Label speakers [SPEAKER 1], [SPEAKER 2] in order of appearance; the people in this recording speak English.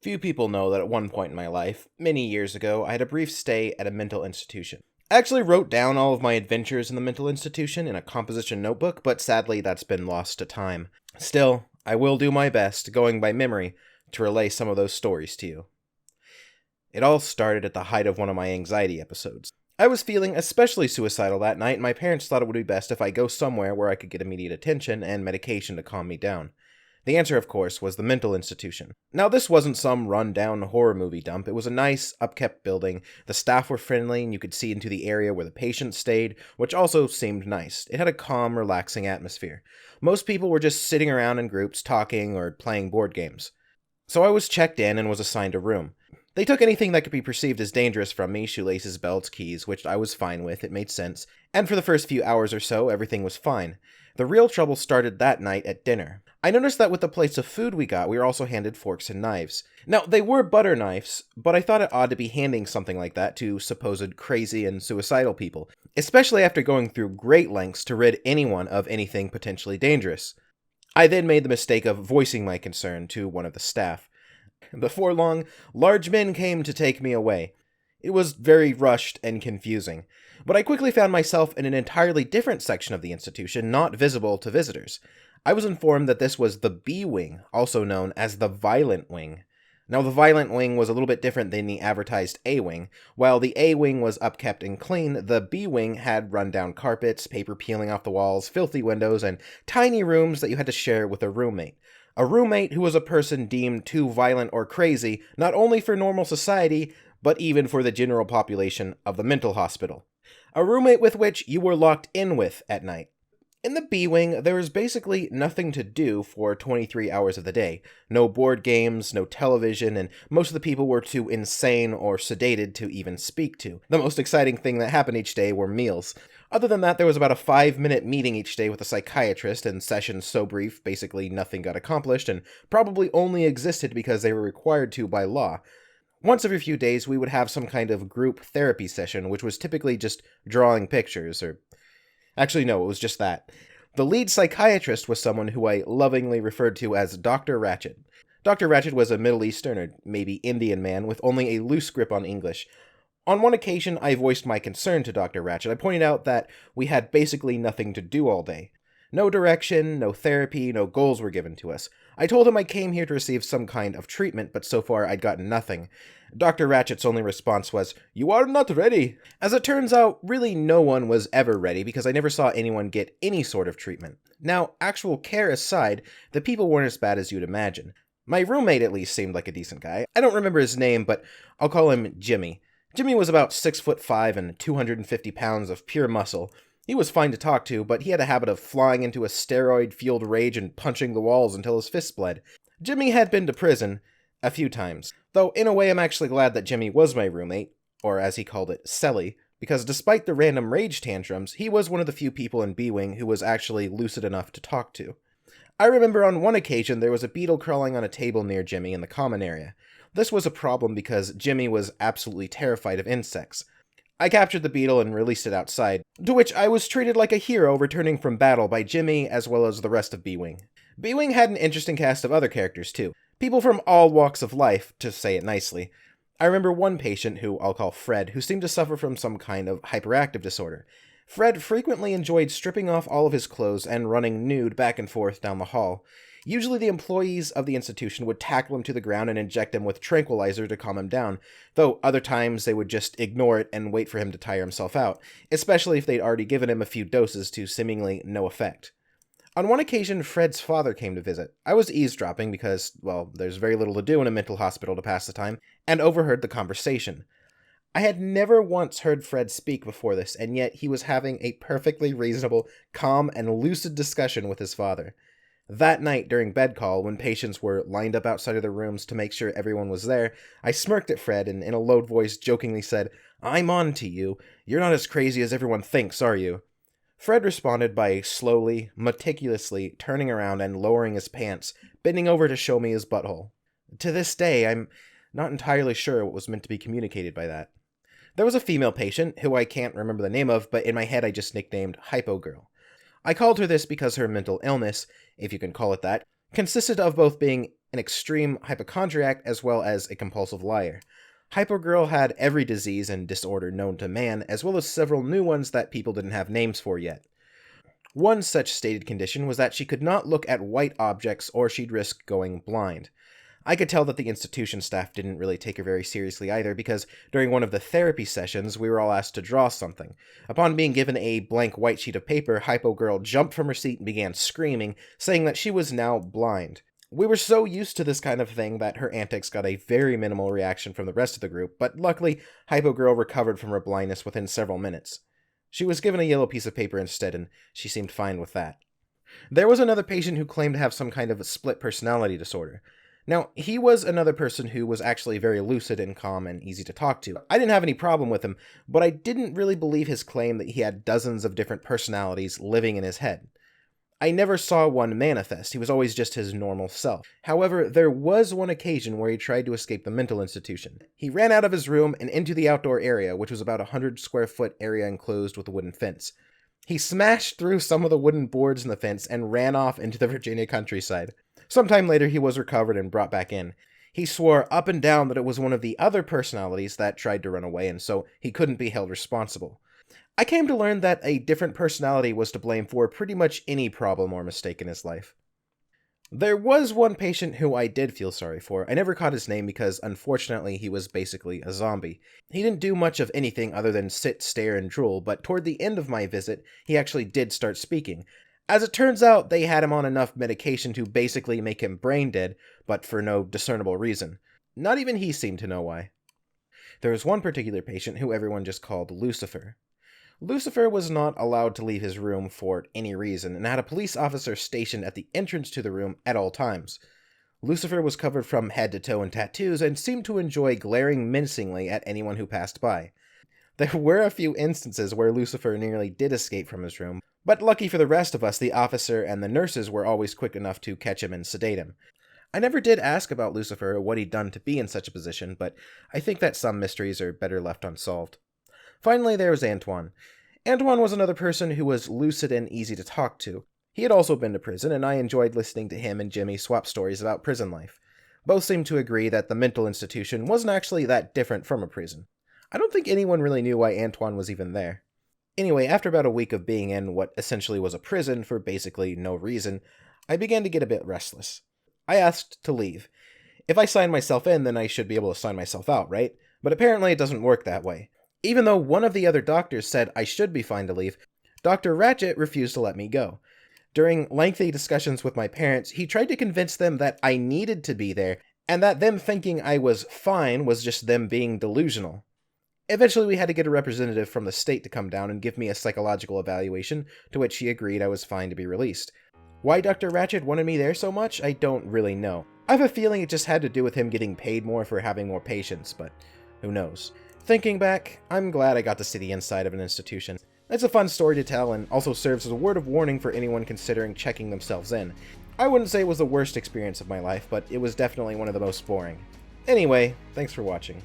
[SPEAKER 1] Few people know that at one point in my life, many years ago, I had a brief stay at a mental institution. I actually wrote down all of my adventures in the mental institution in a composition notebook, but sadly that's been lost to time. Still, I will do my best, going by memory, to relay some of those stories to you. It all started at the height of one of my anxiety episodes. I was feeling especially suicidal that night, and my parents thought it would be best if I go somewhere where I could get immediate attention and medication to calm me down. The answer, of course, was the mental institution. Now, this wasn't some run-down horror movie dump. It was a nice, upkept building. The staff were friendly, and you could see into the area where the patients stayed, which also seemed nice. It had a calm, relaxing atmosphere. Most people were just sitting around in groups, talking or playing board games. So I was checked in and was assigned a room. They took anything that could be perceived as dangerous from me, shoelaces, belts, keys, which I was fine with, it made sense, and for the first few hours or so, everything was fine. The real trouble started that night at dinner. I noticed that with the plates of food we got, we were also handed forks and knives. Now, they were butter knives, but I thought it odd to be handing something like that to supposed crazy and suicidal people, especially after going through great lengths to rid anyone of anything potentially dangerous. I then made the mistake of voicing my concern to one of the staff. Before long, large men came to take me away. It was very rushed and confusing, but I quickly found myself in an entirely different section of the institution, not visible to visitors. I was informed that this was the B wing, also known as the violent wing. Now, the violent wing was a little bit different than the advertised A wing. While the A wing was upkept and clean, the B wing had run-down carpets, paper peeling off the walls, filthy windows, and tiny rooms that you had to share with a roommate. A roommate who was a person deemed too violent or crazy, not only for normal society, but even for the general population of the mental hospital. A roommate with which you were locked in with at night. In the B-Wing, there was basically nothing to do for 23 hours of the day. No board games, no television, and most of the people were too insane or sedated to even speak to. The most exciting thing that happened each day were meals. Other than that, there was about a 5-minute meeting each day with a psychiatrist, and sessions so brief, basically nothing got accomplished, and probably only existed because they were required to by law. Once every few days, we would have some kind of group therapy session, which was typically just drawing pictures, or... Actually, no, it was just that. The lead psychiatrist was someone who I lovingly referred to as Dr. Ratchet. Dr. Ratchet was a Middle Eastern, or maybe Indian man, with only a loose grip on English. On one occasion, I voiced my concern to Dr. Ratchet. I pointed out that we had basically nothing to do all day. No direction, no therapy, no goals were given to us. I told him I came here to receive some kind of treatment, but so far I'd gotten nothing. Dr. Ratchet's only response was, "You are not ready." As it turns out, really no one was ever ready because I never saw anyone get any sort of treatment. Now, actual care aside, the people weren't as bad as you'd imagine. My roommate at least seemed like a decent guy. I don't remember his name, but I'll call him Jimmy. Jimmy was about 6'5" and 250 pounds of pure muscle. He was fine to talk to, but he had a habit of flying into a steroid-fueled rage and punching the walls until his fists bled. Jimmy had been to prison a few times, though in a way I'm actually glad that Jimmy was my roommate, or as he called it, Celly, because despite the random rage tantrums, he was one of the few people in B-Wing who was actually lucid enough to talk to. I remember on one occasion there was a beetle crawling on a table near Jimmy in the common area. This was a problem because Jimmy was absolutely terrified of insects. I captured the beetle and released it outside, to which I was treated like a hero returning from battle by Jimmy as well as the rest of B-Wing. B-Wing had an interesting cast of other characters too. People from all walks of life, to say it nicely. I remember one patient, who I'll call Fred, who seemed to suffer from some kind of hyperactive disorder. Fred frequently enjoyed stripping off all of his clothes and running nude back and forth down the hall. Usually the employees of the institution would tackle him to the ground and inject him with tranquilizer to calm him down, though other times they would just ignore it and wait for him to tire himself out, especially if they'd already given him a few doses to seemingly no effect. On one occasion, Fred's father came to visit. I was eavesdropping because, well, there's very little to do in a mental hospital to pass the time, and overheard the conversation. I had never once heard Fred speak before this, and yet he was having a perfectly reasonable, calm, and lucid discussion with his father. That night, during bed call, when patients were lined up outside of their rooms to make sure everyone was there, I smirked at Fred and in a low voice jokingly said, "I'm on to you. You're not as crazy as everyone thinks, are you?" Fred responded by slowly, meticulously turning around and lowering his pants, bending over to show me his butthole. To this day, I'm not entirely sure what was meant to be communicated by that. There was a female patient, who I can't remember the name of, but in my head I just nicknamed Hypo Girl. I called her this because her mental illness, if you can call it that, consisted of both being an extreme hypochondriac as well as a compulsive liar. Hypo Girl had every disease and disorder known to man, as well as several new ones that people didn't have names for yet. One such stated condition was that she could not look at white objects or she'd risk going blind. I could tell that the institution staff didn't really take her very seriously either, because during one of the therapy sessions, we were all asked to draw something. Upon being given a blank white sheet of paper, Hypo Girl jumped from her seat and began screaming, saying that she was now blind. We were so used to this kind of thing that her antics got a very minimal reaction from the rest of the group, but luckily, Hypo Girl recovered from her blindness within several minutes. She was given a yellow piece of paper instead, and she seemed fine with that. There was another patient who claimed to have some kind of a split personality disorder. Now, he was another person who was actually very lucid and calm and easy to talk to. I didn't have any problem with him, but I didn't really believe his claim that he had dozens of different personalities living in his head. I never saw one manifest. He was always just his normal self. However, there was one occasion where he tried to escape the mental institution. He ran out of his room and into the outdoor area, which was about a 100-square-foot area enclosed with a wooden fence. He smashed through some of the wooden boards in the fence and ran off into the Virginia countryside. Sometime later, he was recovered and brought back in. He swore up and down that it was one of the other personalities that tried to run away, and so he couldn't be held responsible. I came to learn that a different personality was to blame for pretty much any problem or mistake in his life. There was one patient who I did feel sorry for. I never caught his name because, unfortunately, he was basically a zombie. He didn't do much of anything other than sit, stare, and drool, but toward the end of my visit, he actually did start speaking. As it turns out, they had him on enough medication to basically make him brain dead, but for no discernible reason. Not even he seemed to know why. There was one particular patient who everyone just called Lucifer. Lucifer was not allowed to leave his room for any reason, and had a police officer stationed at the entrance to the room at all times. Lucifer was covered from head to toe in tattoos, and seemed to enjoy glaring menacingly at anyone who passed by. There were a few instances where Lucifer nearly did escape from his room, but lucky for the rest of us, the officer and the nurses were always quick enough to catch him and sedate him. I never did ask about Lucifer or what he'd done to be in such a position, but I think that some mysteries are better left unsolved. Finally, there was Antoine. Antoine was another person who was lucid and easy to talk to. He had also been to prison, and I enjoyed listening to him and Jimmy swap stories about prison life. Both seemed to agree that the mental institution wasn't actually that different from a prison. I don't think anyone really knew why Antoine was even there. Anyway, after about a week of being in what essentially was a prison for basically no reason, I began to get a bit restless. I asked to leave. If I sign myself in, then I should be able to sign myself out, right? But apparently it doesn't work that way. Even though one of the other doctors said I should be fine to leave, Dr. Ratchet refused to let me go. During lengthy discussions with my parents, he tried to convince them that I needed to be there, and that them thinking I was fine was just them being delusional. Eventually, we had to get a representative from the state to come down and give me a psychological evaluation, to which he agreed I was fine to be released. Why Dr. Ratchet wanted me there so much, I don't really know. I have a feeling it just had to do with him getting paid more for having more patients, but who knows. Thinking back, I'm glad I got to see the inside of an institution. It's a fun story to tell and also serves as a word of warning for anyone considering checking themselves in. I wouldn't say it was the worst experience of my life, but it was definitely one of the most boring. Anyway, thanks for watching.